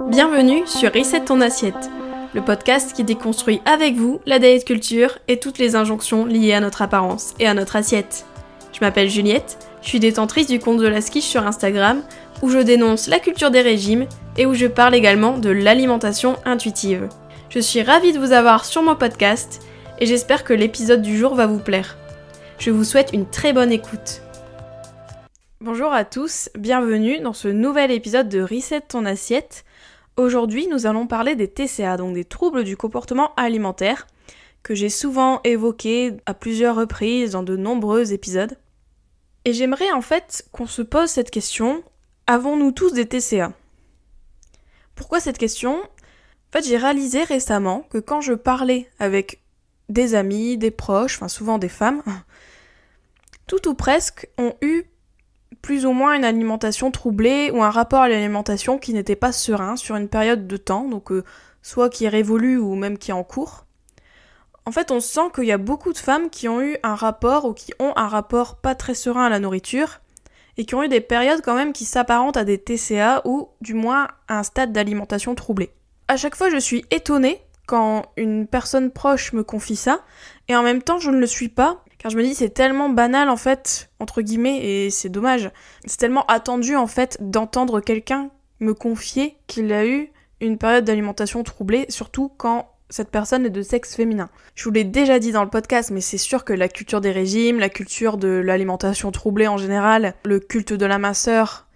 Bienvenue sur Reset ton assiette, le podcast qui déconstruit avec vous la diet culture et toutes les injonctions liées à notre apparence et à notre assiette. Je m'appelle Juliette, je suis détentrice du compte de la Skiche sur Instagram, où je dénonce la culture des régimes et où je parle également de l'alimentation intuitive. Je suis ravie de vous avoir sur mon podcast et j'espère que l'épisode du jour va vous plaire. Je vous souhaite une très bonne écoute. Bonjour à tous, bienvenue dans ce nouvel épisode de Reset ton assiette. Aujourd'hui, nous allons parler des TCA, donc des troubles du comportement alimentaire, que j'ai souvent évoqués à plusieurs reprises dans de nombreux épisodes. Et j'aimerais en fait qu'on se pose cette question, avons-nous tous des TCA ? Pourquoi cette question ? En fait, j'ai réalisé récemment que quand je parlais avec des amis, des proches, enfin souvent des femmes, tout ou presque ont eu plus ou moins une alimentation troublée ou un rapport à l'alimentation qui n'était pas serein sur une période de temps, donc soit qui est révolue ou même qui est en cours. En fait, on sent qu'il y a beaucoup de femmes qui ont eu un rapport ou qui ont un rapport pas très serein à la nourriture et qui ont eu des périodes quand même qui s'apparentent à des TCA ou du moins à un stade d'alimentation troublée. À chaque fois, je suis étonnée quand une personne proche me confie ça et en même temps, je ne le suis pas. Car je me dis, c'est tellement banal, en fait, entre guillemets, et c'est dommage. C'est tellement attendu, en fait, d'entendre quelqu'un me confier qu'il a eu une période d'alimentation troublée, surtout quand cette personne est de sexe féminin. Je vous l'ai déjà dit dans le podcast, mais c'est sûr que la culture des régimes, la culture de l'alimentation troublée en général, le culte de la minceur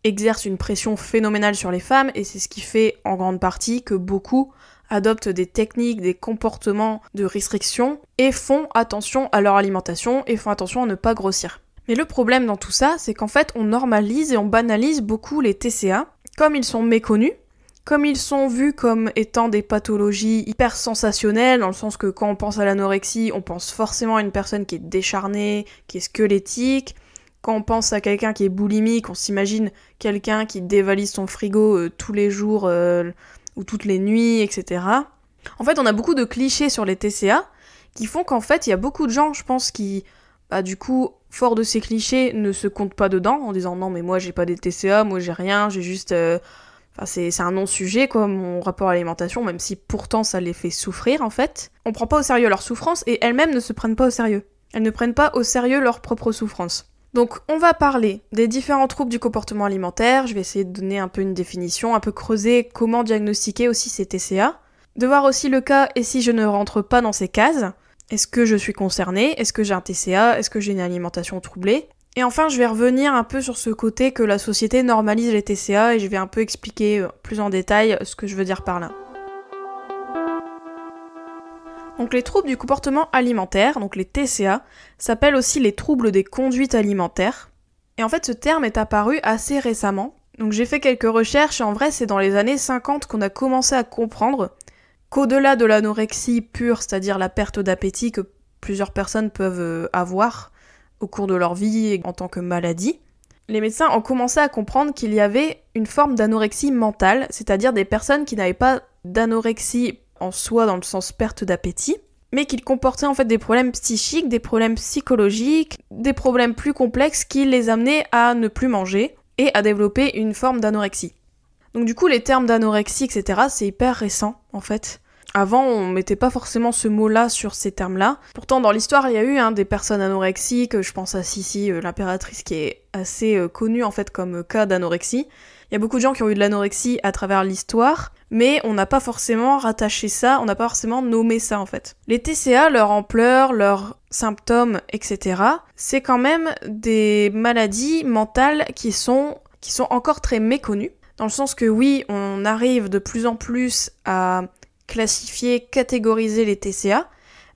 exerce une pression phénoménale sur les femmes, et c'est ce qui fait, en grande partie, que beaucoup adoptent des techniques, des comportements de restriction et font attention à leur alimentation et font attention à ne pas grossir. Mais le problème dans tout ça, c'est qu'en fait, on normalise et on banalise beaucoup les TCA, comme ils sont méconnus, comme ils sont vus comme étant des pathologies hyper sensationnelles, dans le sens que quand on pense à l'anorexie, on pense forcément à une personne qui est décharnée, qui est squelettique. Quand on pense à quelqu'un qui est boulimique, on s'imagine quelqu'un qui dévalise son frigo tous les jours ou toutes les nuits, etc. En fait, on a beaucoup de clichés sur les TCA qui font qu'en fait, il y a beaucoup de gens, je pense, qui, du coup, fort de ces clichés, ne se comptent pas dedans, en disant « Non, mais moi, j'ai pas des TCA, moi, j'ai rien, j'ai juste... c'est un non-sujet, quoi, mon rapport à l'alimentation, même si pourtant, ça les fait souffrir, en fait. On prend pas au sérieux leur souffrance, et elles-mêmes ne se prennent pas au sérieux. Elles ne prennent pas au sérieux leur propre souffrance. Donc on va parler des différents troubles du comportement alimentaire, je vais essayer de donner un peu une définition, un peu creuser comment diagnostiquer aussi ces TCA, de voir aussi le cas et si je ne rentre pas dans ces cases, est-ce que je suis concernée, est-ce que j'ai un TCA, est-ce que j'ai une alimentation troublée, et enfin je vais revenir un peu sur ce côté que la société normalise les TCA et je vais un peu expliquer plus en détail ce que je veux dire par là. Donc les troubles du comportement alimentaire, donc les TCA, s'appellent aussi les troubles des conduites alimentaires. Et en fait, ce terme est apparu assez récemment. Donc j'ai fait quelques recherches et en vrai, c'est dans les années 50 qu'on a commencé à comprendre qu'au-delà de l'anorexie pure, c'est-à-dire la perte d'appétit que plusieurs personnes peuvent avoir au cours de leur vie en tant que maladie, les médecins ont commencé à comprendre qu'il y avait une forme d'anorexie mentale, c'est-à-dire des personnes qui n'avaient pas d'anorexie en soi dans le sens perte d'appétit, mais qu'il comportait en fait des problèmes psychiques, des problèmes psychologiques, des problèmes plus complexes qui les amenaient à ne plus manger et à développer une forme d'anorexie. Donc du coup les termes d'anorexie, etc. c'est hyper récent en fait. Avant on mettait pas forcément ce mot-là sur ces termes-là. Pourtant dans l'histoire il y a eu des personnes anorexiques, je pense à Sissi, l'impératrice qui est assez connue en fait comme cas d'anorexie. Il y a beaucoup de gens qui ont eu de l'anorexie à travers l'histoire, mais on n'a pas forcément rattaché ça, on n'a pas forcément nommé ça en fait. Les TCA, leur ampleur, leurs symptômes, etc., c'est quand même des maladies mentales qui sont encore très méconnues, dans le sens que oui, on arrive de plus en plus à classifier, catégoriser les TCA,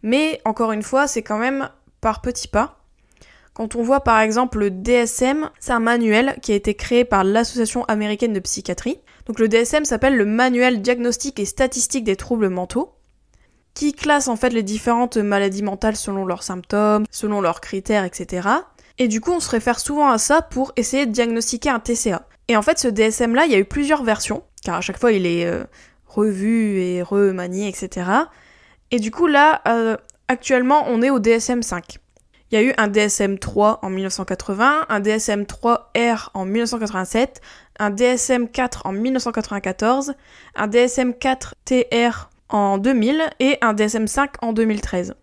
mais encore une fois, c'est quand même par petits pas. Quand on voit par exemple le DSM, c'est un manuel qui a été créé par l'Association américaine de psychiatrie. Donc le DSM s'appelle le Manuel diagnostique et statistique des troubles mentaux, qui classe en fait les différentes maladies mentales selon leurs symptômes, selon leurs critères, etc. Et du coup, on se réfère souvent à ça pour essayer de diagnostiquer un TCA. Et en fait, ce DSM-là, il y a eu plusieurs versions, car à chaque fois, il est revu et remanié, etc. Et du coup, là, actuellement, on est au DSM 5. Il y a eu un DSM-3 en 1980, un DSM-3R en 1987, un DSM-4 en 1994, un DSM-4-TR en 2000 et un DSM-5 en 2013.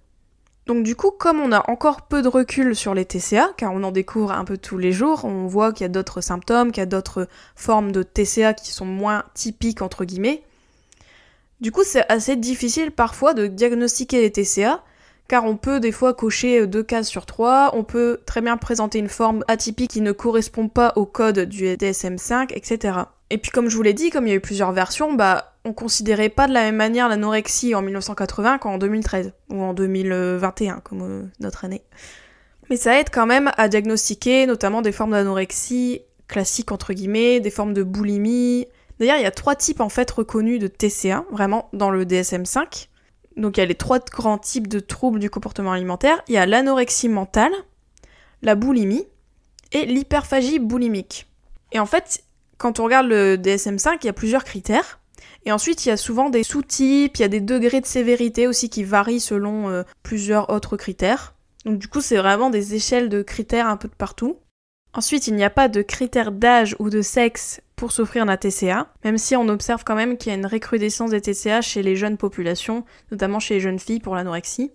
Donc du coup, comme on a encore peu de recul sur les TCA, car on en découvre un peu tous les jours, on voit qu'il y a d'autres symptômes, qu'il y a d'autres formes de TCA qui sont moins typiques entre guillemets, du coup c'est assez difficile parfois de diagnostiquer les TCA, car on peut des fois cocher 2 cases sur 3, on peut très bien présenter une forme atypique qui ne correspond pas au code du DSM-5, etc. Et puis comme je vous l'ai dit, comme il y a eu plusieurs versions, on considérait pas de la même manière l'anorexie en 1980 qu'en 2013, ou en 2021, comme notre année. Mais ça aide quand même à diagnostiquer notamment des formes d'anorexie classiques entre guillemets, des formes de boulimie. D'ailleurs, il y a 3 types en fait reconnus de TCA, vraiment, dans le DSM-5. Donc il y a les 3 grands types de troubles du comportement alimentaire. Il y a l'anorexie mentale, la boulimie et l'hyperphagie boulimique. Et en fait, quand on regarde le DSM-5, il y a plusieurs critères. Et ensuite, il y a souvent des sous-types, il y a des degrés de sévérité aussi qui varient selon plusieurs autres critères. Donc du coup, c'est vraiment des échelles de critères un peu de partout. Ensuite, il n'y a pas de critères d'âge ou de sexe pour souffrir d'un TCA, même si on observe quand même qu'il y a une recrudescence des TCA chez les jeunes populations, notamment chez les jeunes filles pour l'anorexie.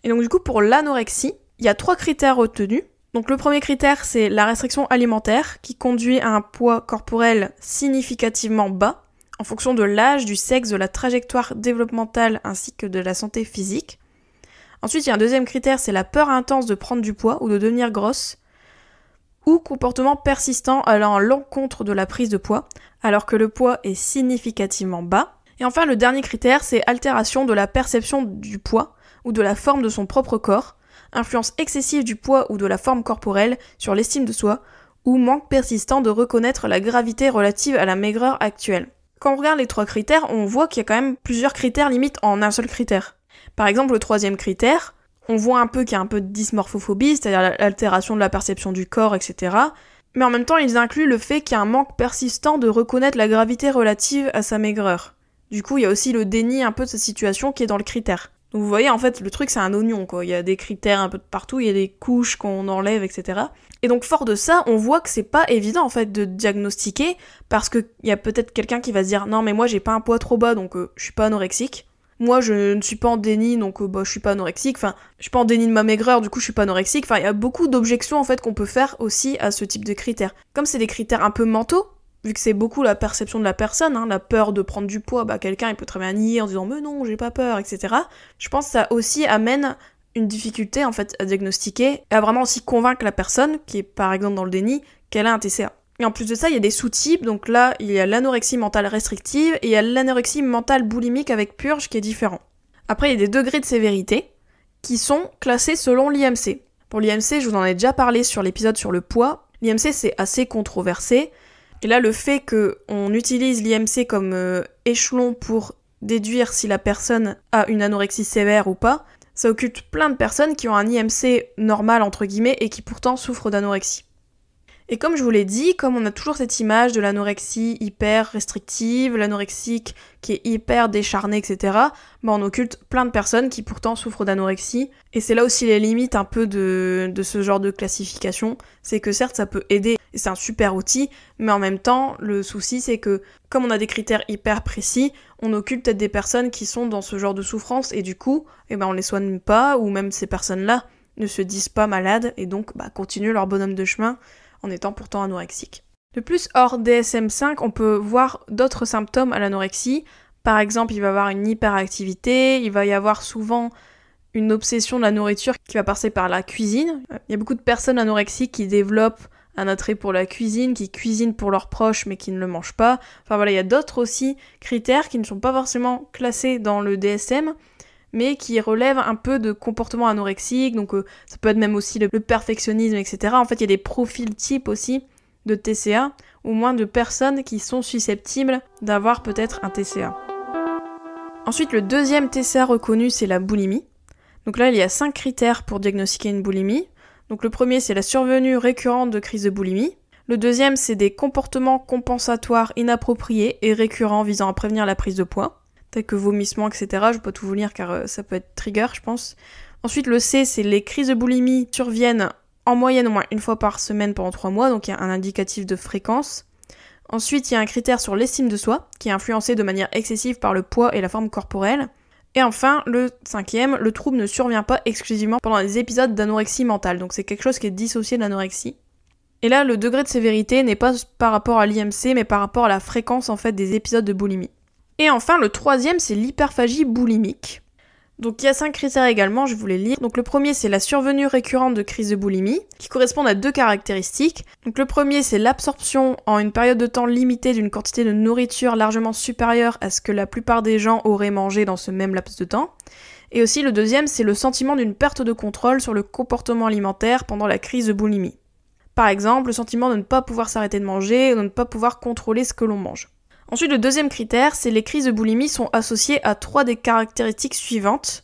Et donc du coup, pour l'anorexie, il y a 3 critères retenus. Donc le premier critère, c'est la restriction alimentaire, qui conduit à un poids corporel significativement bas, en fonction de l'âge, du sexe, de la trajectoire développementale ainsi que de la santé physique. Ensuite, il y a un deuxième critère, c'est la peur intense de prendre du poids ou de devenir grosse, ou comportement persistant allant à l'encontre de la prise de poids, alors que le poids est significativement bas. Et enfin, le dernier critère, c'est altération de la perception du poids ou de la forme de son propre corps, influence excessive du poids ou de la forme corporelle sur l'estime de soi, ou manque persistant de reconnaître la gravité relative à la maigreur actuelle. Quand on regarde les 3 critères, on voit qu'il y a quand même plusieurs critères limites en un seul critère. Par exemple, le 3e critère, on voit un peu qu'il y a un peu de dysmorphophobie, c'est-à-dire l'altération de la perception du corps, etc. Mais en même temps, ils incluent le fait qu'il y a un manque persistant de reconnaître la gravité relative à sa maigreur. Du coup, il y a aussi le déni un peu de sa situation qui est dans le critère. Donc vous voyez, en fait, le truc c'est un oignon, quoi. Il y a des critères un peu de partout, il y a des couches qu'on enlève, etc. Et donc fort de ça, on voit que c'est pas évident en fait de diagnostiquer, parce qu'il y a peut-être quelqu'un qui va se dire « Non mais moi j'ai pas un poids trop bas, donc je suis pas anorexique. Moi je ne suis pas en déni, donc je suis pas anorexique. Enfin, je suis pas en déni de ma maigreur, du coup je suis pas anorexique. » Enfin, il y a beaucoup d'objections en fait qu'on peut faire aussi à ce type de critères. Comme c'est des critères un peu mentaux, vu que c'est beaucoup la perception de la personne, la peur de prendre du poids, quelqu'un il peut très bien nier en disant « Mais non, j'ai pas peur, etc. » Je pense que ça aussi amène une difficulté en fait à diagnostiquer et à vraiment aussi convaincre la personne, qui est par exemple dans le déni, qu'elle a un TCA. Et en plus de ça, il y a des sous-types, donc là, il y a l'anorexie mentale restrictive et il y a l'anorexie mentale boulimique avec purge qui est différent. Après, il y a des degrés de sévérité qui sont classés selon l'IMC. Pour l'IMC, je vous en ai déjà parlé sur l'épisode sur le poids. L'IMC, c'est assez controversé. Et là, le fait qu'on utilise l'IMC comme échelon pour déduire si la personne a une anorexie sévère ou pas, ça occulte plein de personnes qui ont un IMC normal, entre guillemets, et qui pourtant souffrent d'anorexie. Et comme je vous l'ai dit, comme on a toujours cette image de l'anorexie hyper restrictive, l'anorexique qui est hyper décharnée, etc., on occulte plein de personnes qui pourtant souffrent d'anorexie. Et c'est là aussi les limites un peu de ce genre de classification. C'est que certes, ça peut aider, et c'est un super outil, mais en même temps, le souci, c'est que comme on a des critères hyper précis, on occulte peut-être des personnes qui sont dans ce genre de souffrance, et du coup, on les soigne pas, ou même ces personnes-là ne se disent pas malades, et donc continuent leur bonhomme de chemin, en étant pourtant anorexique. De plus, hors DSM-5, on peut voir d'autres symptômes à l'anorexie. Par exemple, il va y avoir une hyperactivité, il va y avoir souvent une obsession de la nourriture qui va passer par la cuisine. Il y a beaucoup de personnes anorexiques qui développent un attrait pour la cuisine, qui cuisinent pour leurs proches mais qui ne le mangent pas. Enfin voilà, il y a d'autres aussi critères qui ne sont pas forcément classés dans le DSM, mais qui relèvent un peu de comportement anorexique, donc ça peut être même aussi le perfectionnisme, etc. En fait, il y a des profils types aussi de TCA, ou moins de personnes qui sont susceptibles d'avoir peut-être un TCA. Ensuite, le deuxième TCA reconnu, c'est la boulimie. Donc là, il y a 5 critères pour diagnostiquer une boulimie. Donc le premier, c'est la survenue récurrente de crises de boulimie. Le deuxième, c'est des comportements compensatoires inappropriés et récurrents visant à prévenir la prise de poids, tels que vomissements, etc. Je vais pas tout vous lire car ça peut être trigger, je pense. Ensuite, le C, c'est les crises de boulimie surviennent en moyenne au moins une fois par semaine pendant 3 mois, donc il y a un indicatif de fréquence. Ensuite, il y a un critère sur l'estime de soi, qui est influencé de manière excessive par le poids et la forme corporelle. Et enfin, le 5e, le trouble ne survient pas exclusivement pendant les épisodes d'anorexie mentale, donc c'est quelque chose qui est dissocié de l'anorexie. Et là, le degré de sévérité n'est pas par rapport à l'IMC, mais par rapport à la fréquence en fait des épisodes de boulimie. Et enfin, le 3e, c'est l'hyperphagie boulimique. Donc il y a 5 critères également, je vous les lire. Donc le premier, c'est la survenue récurrente de crises de boulimie, qui correspondent à 2 caractéristiques. Donc le premier, c'est l'absorption en une période de temps limitée d'une quantité de nourriture largement supérieure à ce que la plupart des gens auraient mangé dans ce même laps de temps. Et aussi le deuxième, c'est le sentiment d'une perte de contrôle sur le comportement alimentaire pendant la crise de boulimie. Par exemple, le sentiment de ne pas pouvoir s'arrêter de manger, ou de ne pas pouvoir contrôler ce que l'on mange. Ensuite, le deuxième critère, c'est les crises de boulimie sont associées à 3 des caractéristiques suivantes.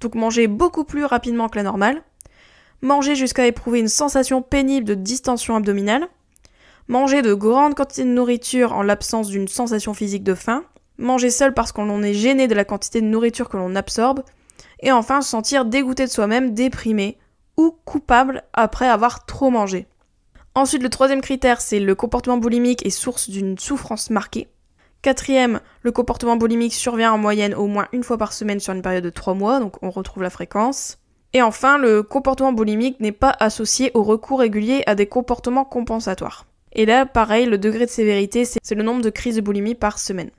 Donc manger beaucoup plus rapidement que la normale, manger jusqu'à éprouver une sensation pénible de distension abdominale, manger de grandes quantités de nourriture en l'absence d'une sensation physique de faim, manger seul parce qu'on est gêné de la quantité de nourriture que l'on absorbe, et enfin se sentir dégoûté de soi-même, déprimé ou coupable après avoir trop mangé. Ensuite, le troisième critère, c'est le comportement boulimique est source d'une souffrance marquée. 4e, le comportement boulimique survient en moyenne au moins une fois par semaine sur une période de 3 mois, donc on retrouve la fréquence. Et enfin, le comportement boulimique n'est pas associé au recours régulier à des comportements compensatoires. Et là, pareil, le degré de sévérité, c'est le nombre de crises de boulimie par semaine.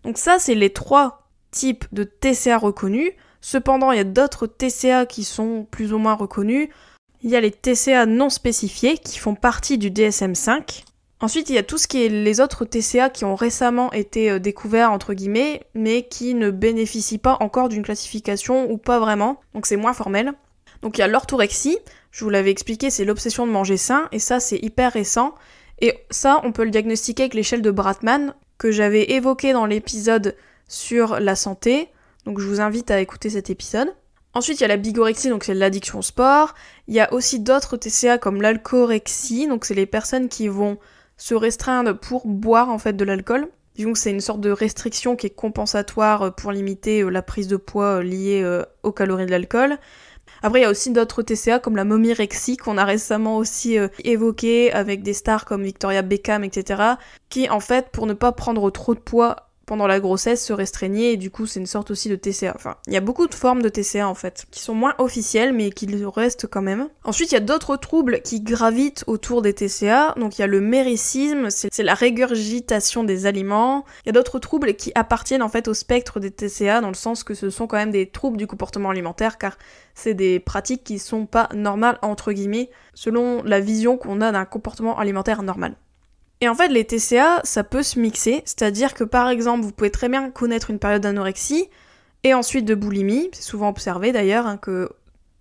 Donc ça, c'est les 3 types de TCA reconnus. Cependant, il y a d'autres TCA qui sont plus ou moins reconnus. Il y a les TCA non spécifiés qui font partie du DSM-5. Ensuite, il y a tout ce qui est les autres TCA qui ont récemment été découverts, entre guillemets, mais qui ne bénéficient pas encore d'une classification ou pas vraiment, donc c'est moins formel. Donc il y a l'orthorexie, je vous l'avais expliqué, c'est l'obsession de manger sain, et ça c'est hyper récent. Et ça, on peut le diagnostiquer avec l'échelle de Bratman, que j'avais évoqué dans l'épisode sur la santé, donc je vous invite à écouter cet épisode. Ensuite, il y a la bigorexie, donc c'est l'addiction au sport. Il y a aussi d'autres TCA comme l'alcorexie, donc c'est les personnes qui vont se restreindre pour boire en fait de l'alcool. Disons que c'est une sorte de restriction qui est compensatoire pour limiter la prise de poids liée aux calories de l'alcool. Après, il y a aussi d'autres TCA comme la momirexie qu'on a récemment aussi évoqué avec des stars comme Victoria Beckham, etc. qui en fait, pour ne pas prendre trop de poids pendant la grossesse, se restreignaient et du coup c'est une sorte aussi de TCA. Enfin, il y a beaucoup de formes de TCA en fait, qui sont moins officielles mais qui le restent quand même. Ensuite, il y a d'autres troubles qui gravitent autour des TCA. Donc il y a le méricisme, c'est la régurgitation des aliments. Il y a d'autres troubles qui appartiennent en fait au spectre des TCA dans le sens que ce sont quand même des troubles du comportement alimentaire car c'est des pratiques qui sont pas normales entre guillemets selon la vision qu'on a d'un comportement alimentaire normal. Et en fait, les TCA, ça peut se mixer, c'est-à-dire que par exemple, vous pouvez très bien connaître une période d'anorexie et ensuite de boulimie, c'est souvent observé d'ailleurs, qu'il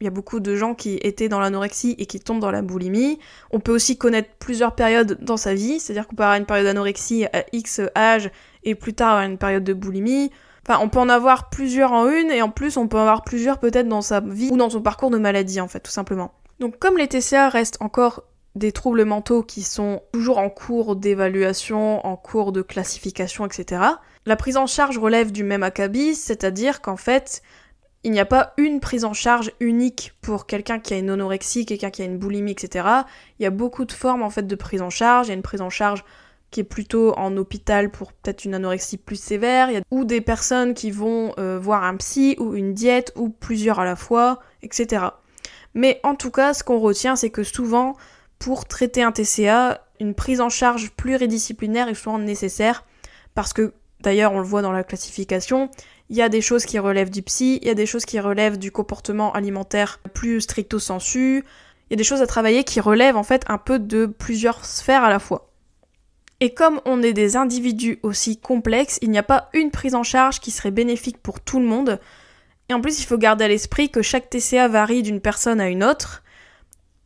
y a beaucoup de gens qui étaient dans l'anorexie et qui tombent dans la boulimie. On peut aussi connaître plusieurs périodes dans sa vie, c'est-à-dire qu'on peut avoir une période d'anorexie à X âge et plus tard avoir une période de boulimie. Enfin, on peut en avoir plusieurs en une et en plus on peut en avoir plusieurs peut-être dans sa vie ou dans son parcours de maladie en fait, tout simplement. Donc comme les TCA restent encore des troubles mentaux qui sont toujours en cours d'évaluation, en cours de classification, etc. La prise en charge relève du même acabit, c'est-à-dire qu'en fait, il n'y a pas une prise en charge unique pour quelqu'un qui a une anorexie, quelqu'un qui a une boulimie, etc. Il y a beaucoup de formes en fait de prise en charge. Il y a une prise en charge qui est plutôt en hôpital pour peut-être une anorexie plus sévère, ou des personnes qui vont voir un psy ou une diète ou plusieurs à la fois, etc. Mais en tout cas, ce qu'on retient, c'est que souvent, pour traiter un TCA, une prise en charge pluridisciplinaire est souvent nécessaire parce que, d'ailleurs on le voit dans la classification, il y a des choses qui relèvent du psy, il y a des choses qui relèvent du comportement alimentaire plus stricto sensu, il y a des choses à travailler qui relèvent en fait un peu de plusieurs sphères à la fois. Et comme on est des individus aussi complexes, il n'y a pas une prise en charge qui serait bénéfique pour tout le monde. Et en plus, il faut garder à l'esprit que chaque TCA varie d'une personne à une autre.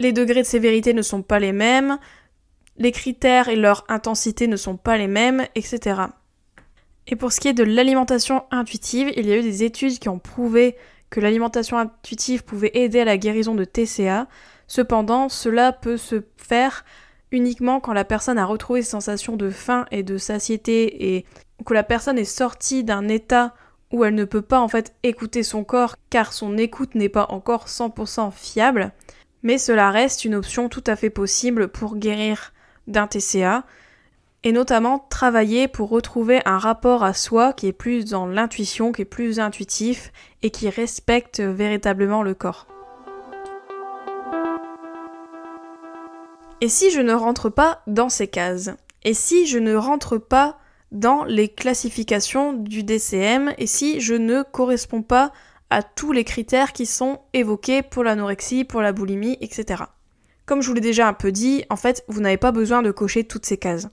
Les degrés de sévérité ne sont pas les mêmes, les critères et leur intensité ne sont pas les mêmes, etc. Et pour ce qui est de l'alimentation intuitive, il y a eu des études qui ont prouvé que l'alimentation intuitive pouvait aider à la guérison de TCA. Cependant, cela peut se faire uniquement quand la personne a retrouvé ses sensations de faim et de satiété et que la personne est sortie d'un état où elle ne peut pas en fait écouter son corps car son écoute n'est pas encore 100% fiable, mais cela reste une option tout à fait possible pour guérir d'un TCA, et notamment travailler pour retrouver un rapport à soi qui est plus dans l'intuition, qui est plus intuitif et qui respecte véritablement le corps. Et si je ne rentre pas dans ces cases? Et si je ne rentre pas dans les classifications du DCM? Et si je ne corresponds pas à tous les critères qui sont évoqués pour l'anorexie, pour la boulimie, etc. Comme je vous l'ai déjà un peu dit, en fait, vous n'avez pas besoin de cocher toutes ces cases.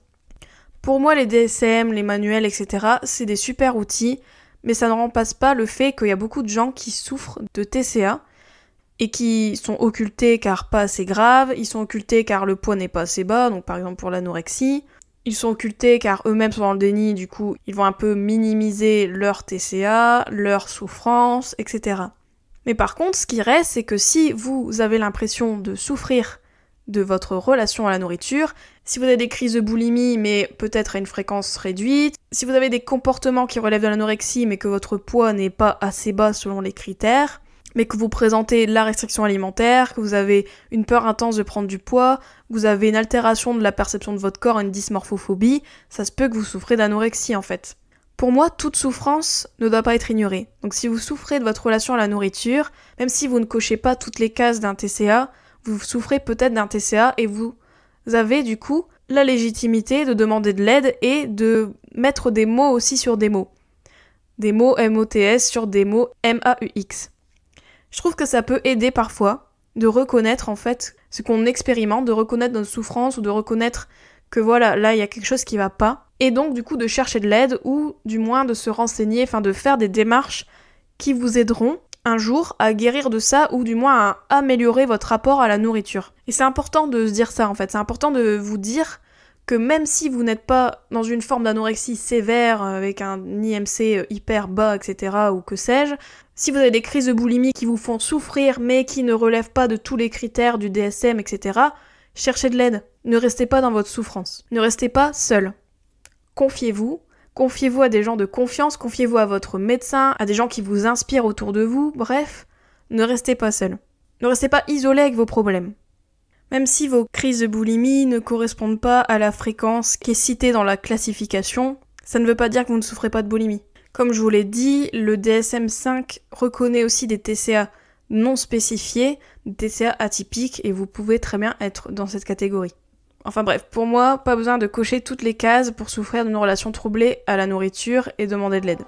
Pour moi, les DSM, les manuels, etc., c'est des super outils, mais ça ne remplace pas le fait qu'il y a beaucoup de gens qui souffrent de TCA et qui sont occultés car pas assez graves, ils sont occultés car le poids n'est pas assez bas, donc par exemple pour l'anorexie, ils sont occultés car eux-mêmes sont dans le déni, du coup ils vont un peu minimiser leur TCA, leur souffrance, etc. Mais par contre, ce qui reste, c'est que si vous avez l'impression de souffrir de votre relation à la nourriture, si vous avez des crises de boulimie mais peut-être à une fréquence réduite, si vous avez des comportements qui relèvent de l'anorexie mais que votre poids n'est pas assez bas selon les critères, mais que vous présentez la restriction alimentaire, que vous avez une peur intense de prendre du poids, que vous avez une altération de la perception de votre corps, une dysmorphophobie, ça se peut que vous souffrez d'anorexie en fait. Pour moi, toute souffrance ne doit pas être ignorée. Donc si vous souffrez de votre relation à la nourriture, même si vous ne cochez pas toutes les cases d'un TCA, vous souffrez peut-être d'un TCA et vous avez du coup la légitimité de demander de l'aide et de mettre des mots aussi sur des mots. Des mots MOTS sur des mots MAUX. Je trouve que ça peut aider parfois de reconnaître en fait ce qu'on expérimente, de reconnaître notre souffrance ou de reconnaître que voilà, là il y a quelque chose qui va pas. Et donc du coup de chercher de l'aide ou du moins de se renseigner, enfin de faire des démarches qui vous aideront un jour à guérir de ça ou du moins à améliorer votre rapport à la nourriture. Et c'est important de se dire ça en fait, c'est important de vous dire que même si vous n'êtes pas dans une forme d'anorexie sévère avec un IMC hyper bas, etc. ou que sais-je, si vous avez des crises de boulimie qui vous font souffrir mais qui ne relèvent pas de tous les critères du DSM, etc., cherchez de l'aide. Ne restez pas dans votre souffrance. Ne restez pas seul. Confiez-vous. Confiez-vous à des gens de confiance, confiez-vous à votre médecin, à des gens qui vous inspirent autour de vous, bref, ne restez pas seul. Ne restez pas isolé avec vos problèmes. Même si vos crises de boulimie ne correspondent pas à la fréquence qui est citée dans la classification, ça ne veut pas dire que vous ne souffrez pas de boulimie. Comme je vous l'ai dit, le DSM-5 reconnaît aussi des TCA non spécifiés, des TCA atypiques, et vous pouvez très bien être dans cette catégorie. Enfin bref, pour moi, pas besoin de cocher toutes les cases pour souffrir d'une relation troublée à la nourriture et demander de l'aide.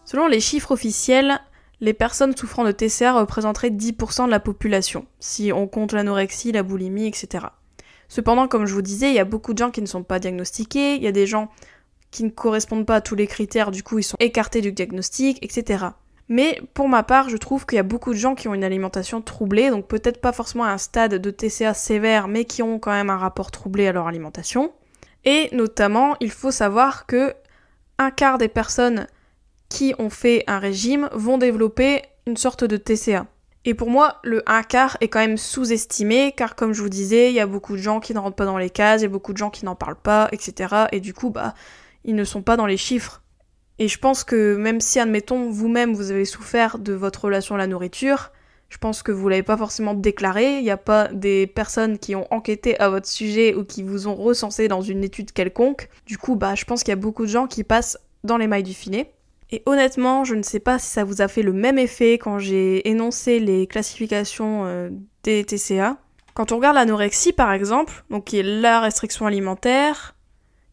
Selon les chiffres officiels, les personnes souffrant de TCA représenteraient 10% de la population, si on compte l'anorexie, la boulimie, etc. Cependant, comme je vous disais, il y a beaucoup de gens qui ne sont pas diagnostiqués, il y a des gens qui ne correspondent pas à tous les critères, du coup ils sont écartés du diagnostic, etc. Mais pour ma part, je trouve qu'il y a beaucoup de gens qui ont une alimentation troublée, donc peut-être pas forcément à un stade de TCA sévère, mais qui ont quand même un rapport troublé à leur alimentation. Et notamment, il faut savoir que 1/4 des personnes qui ont fait un régime vont développer une sorte de TCA. Et pour moi, le 1/4 est quand même sous-estimé, car comme je vous disais, il y a beaucoup de gens qui ne rentrent pas dans les cases, il y a beaucoup de gens qui n'en parlent pas, etc. Et du coup, ils ne sont pas dans les chiffres. Et je pense que même si, admettons, vous-même, vous avez souffert de votre relation à la nourriture, je pense que vous l'avez pas forcément déclaré, il n'y a pas des personnes qui ont enquêté à votre sujet ou qui vous ont recensé dans une étude quelconque. Du coup, je pense qu'il y a beaucoup de gens qui passent dans les mailles du filet. Et honnêtement, je ne sais pas si ça vous a fait le même effet quand j'ai énoncé les classifications des TCA. Quand on regarde l'anorexie, par exemple, donc qui est la restriction alimentaire,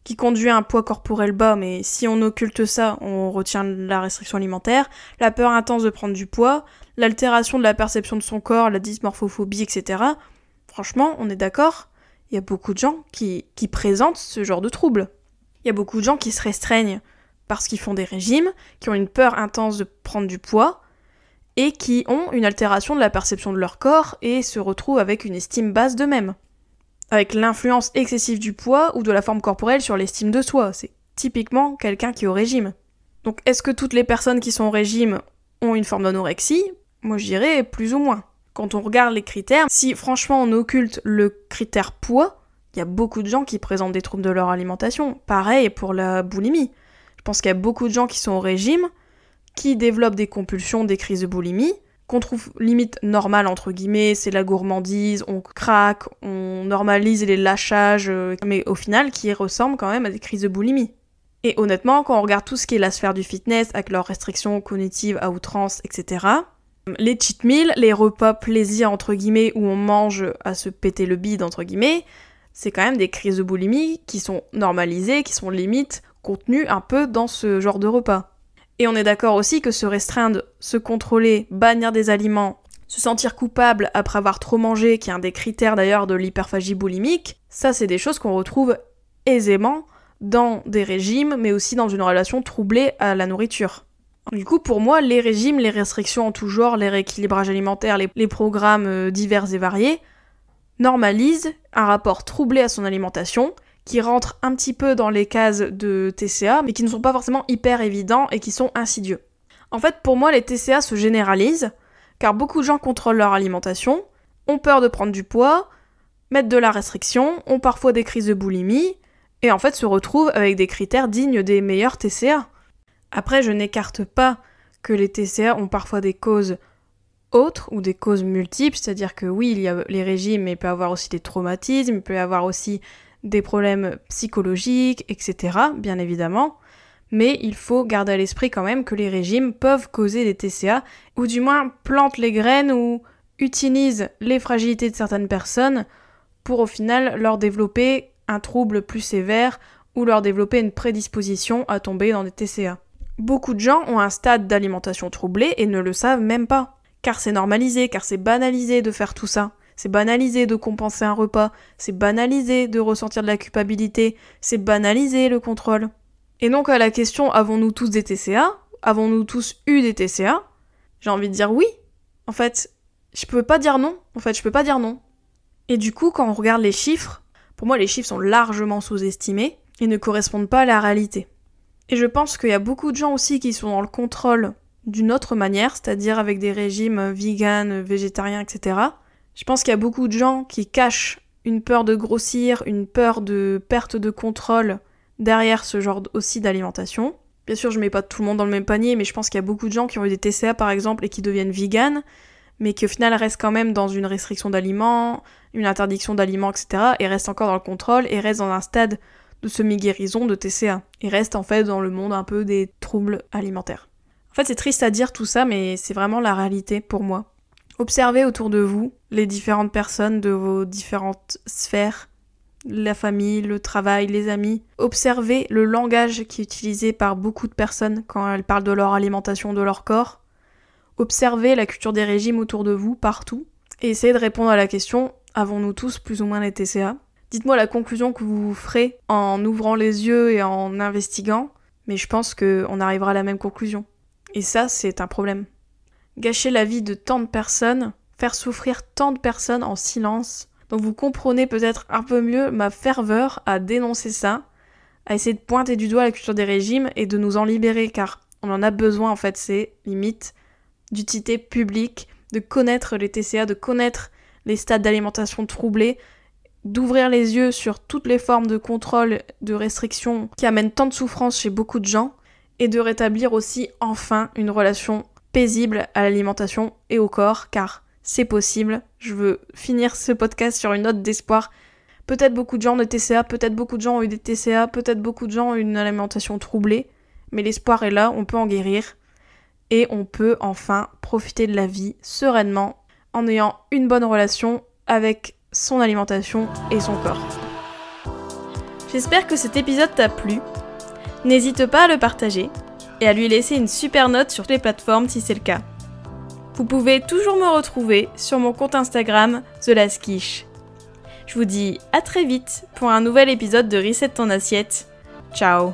qui conduit à un poids corporel bas, mais si on occulte ça, on retient la restriction alimentaire, la peur intense de prendre du poids, l'altération de la perception de son corps, la dysmorphophobie, etc. Franchement, on est d'accord, il y a beaucoup de gens qui présentent ce genre de troubles. Il y a beaucoup de gens qui se restreignent parce qu'ils font des régimes, qui ont une peur intense de prendre du poids, et qui ont une altération de la perception de leur corps et se retrouvent avec une estime basse d'eux-mêmes. Avec l'influence excessive du poids ou de la forme corporelle sur l'estime de soi. C'est typiquement quelqu'un qui est au régime. Donc est-ce que toutes les personnes qui sont au régime ont une forme d'anorexie ? Moi je dirais plus ou moins. Quand on regarde les critères, si franchement on occulte le critère poids, Il y a beaucoup de gens qui présentent des troubles de leur alimentation. Pareil pour la boulimie. Je pense qu'il y a beaucoup de gens qui sont au régime, qui développent des compulsions, des crises de boulimie, qu'on trouve limite normales entre guillemets, c'est la gourmandise, on craque, on normalise les lâchages, mais au final qui ressemblent quand même à des crises de boulimie. Et honnêtement, quand on regarde tout ce qui est la sphère du fitness, avec leurs restrictions cognitives à outrance, etc., les cheat meals, les repas plaisir entre guillemets, où on mange à se péter le bide entre guillemets, c'est quand même des crises de boulimie qui sont normalisées, qui sont limite contenues un peu dans ce genre de repas. Et on est d'accord aussi que se restreindre, se contrôler, bannir des aliments, se sentir coupable après avoir trop mangé, qui est un des critères d'ailleurs de l'hyperphagie boulimique, ça c'est des choses qu'on retrouve aisément dans des régimes, mais aussi dans une relation troublée à la nourriture. Du coup, pour moi, les régimes, les restrictions en tout genre, les rééquilibrages alimentaires, les programmes divers et variés, normalisent un rapport troublé à son alimentation, qui rentrent un petit peu dans les cases de TCA, mais qui ne sont pas forcément hyper évidents et qui sont insidieux. En fait, pour moi, les TCA se généralisent, car beaucoup de gens contrôlent leur alimentation, ont peur de prendre du poids, mettent de la restriction, ont parfois des crises de boulimie, et en fait se retrouvent avec des critères dignes des meilleurs TCA. Après, je n'écarte pas que les TCA ont parfois des causes autres ou des causes multiples, c'est-à-dire que oui, il y a les régimes, mais il peut y avoir aussi des traumatismes, il peut y avoir aussi des problèmes psychologiques, etc., bien évidemment, mais il faut garder à l'esprit quand même que les régimes peuvent causer des TCA, ou du moins plantent les graines ou utilisent les fragilités de certaines personnes pour au final leur développer un trouble plus sévère ou leur développer une prédisposition à tomber dans des TCA. Beaucoup de gens ont un stade d'alimentation troublée et ne le savent même pas, car c'est normalisé, car c'est banalisé de faire tout ça. C'est banalisé de compenser un repas, c'est banalisé de ressentir de la culpabilité, c'est banalisé le contrôle. Et donc à la question « avons-nous tous des TCA ? Avons-nous tous eu des TCA ?» J'ai envie de dire oui. En fait, je peux pas dire non. Et du coup, quand on regarde les chiffres, pour moi les chiffres sont largement sous-estimés et ne correspondent pas à la réalité. Et je pense qu'il y a beaucoup de gens aussi qui sont dans le contrôle d'une autre manière, c'est-à-dire avec des régimes vegan, végétariens, etc., je pense qu'il y a beaucoup de gens qui cachent une peur de grossir, une peur de perte de contrôle derrière ce genre aussi d'alimentation. Bien sûr, je mets pas tout le monde dans le même panier, mais je pense qu'il y a beaucoup de gens qui ont eu des TCA par exemple et qui deviennent véganes, mais qui au final restent quand même dans une restriction d'aliments, une interdiction d'aliments, etc., et restent encore dans le contrôle et restent dans un stade de semi-guérison de TCA, et restent en fait dans le monde un peu des troubles alimentaires. En fait, c'est triste à dire tout ça, mais c'est vraiment la réalité pour moi. Observez autour de vous les différentes personnes de vos différentes sphères, la famille, le travail, les amis. Observez le langage qui est utilisé par beaucoup de personnes quand elles parlent de leur alimentation, de leur corps. Observez la culture des régimes autour de vous, partout. Et essayez de répondre à la question « Avons-nous tous plus ou moins les TCA ?» Dites-moi la conclusion que vous ferez en ouvrant les yeux et en investiguant, mais je pense qu'on arrivera à la même conclusion. Et ça, c'est un problème. Gâcher la vie de tant de personnes, faire souffrir tant de personnes en silence. Donc vous comprenez peut-être un peu mieux ma ferveur à dénoncer ça, à essayer de pointer du doigt la culture des régimes et de nous en libérer, car on en a besoin en fait, c'est limite d'utilité publique, de connaître les TCA, de connaître les stades d'alimentation troublés, d'ouvrir les yeux sur toutes les formes de contrôle, de restriction qui amènent tant de souffrance chez beaucoup de gens, et de rétablir aussi enfin une relation paisible à l'alimentation et au corps, car c'est possible. Je veux finir ce podcast sur une note d'espoir. Peut-être beaucoup de gens ont des TCA, peut-être beaucoup de gens ont eu des TCA, peut-être beaucoup de gens ont eu une alimentation troublée, mais l'espoir est là, on peut en guérir, et on peut enfin profiter de la vie sereinement, en ayant une bonne relation avec son alimentation et son corps. J'espère que cet épisode t'a plu. N'hésite pas à le partager et à lui laisser une super note sur toutes les plateformes si c'est le cas. Vous pouvez toujours me retrouver sur mon compte Instagram TheLastQuiche. Je vous dis à très vite pour un nouvel épisode de Reset ton assiette. Ciao.